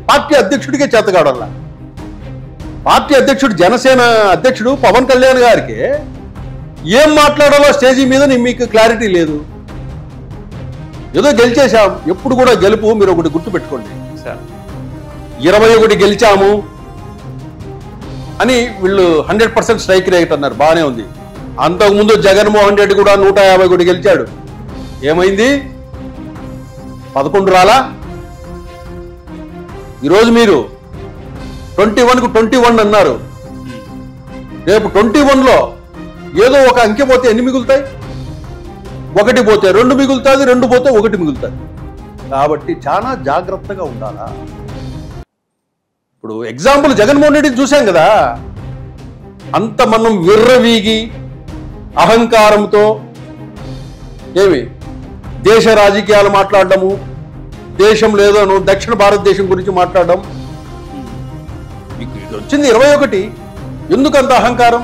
Party అధ్యక్షుడికే చేతగాడల్లా. Party అధ్యక్షుడు, జనసేన అధ్యక్షుడు పవన్ కళ్యాణ్ గారికి ఏం మాట్లాడాలో స్టేజీ మీద మీకు క్లారిటీ లేదు. ఏదో గెలిచేశాం. ఎప్పుడు కూడా గెలుపు మీరు ఒకటి గుర్తుపెట్టుకోండి సార్. 21 గెలిచాము అని వీళ్ళు 100% స్ట్రైక్ రేట్ అన్నారు, బాగానే ఉంది. అంతకుముందు జగన్మోహన్ రెడ్డి కూడా 151 గెలిచాడు. ఏమైంది? 11 రాలా? ఈరోజు మీరు 21కు 21 అన్నారు. రేపు 21లో ఏదో ఒక అంకె పోతే ఎన్ని మిగులుతాయి? 1 పోతే 2 మిగులుతుంది, 2 పోతే 1 మిగులుతుంది. కాబట్టి చాలా జాగ్రత్తగా ఉండాలా. ఇప్పుడు ఎగ్జాంపుల్ జగన్మోహన్ రెడ్డిని చూశాం కదా, అంత మనం విర్రవీగి అహంకారంతో ఏమి దేశ రాజకీయాలు మాట్లాడడము, దేశం లేదోను దక్షిణ భారతదేశం గురించి మాట్లాడడం. మీకు ఇది వచ్చింది 21, ఎందుకంత అహంకారం?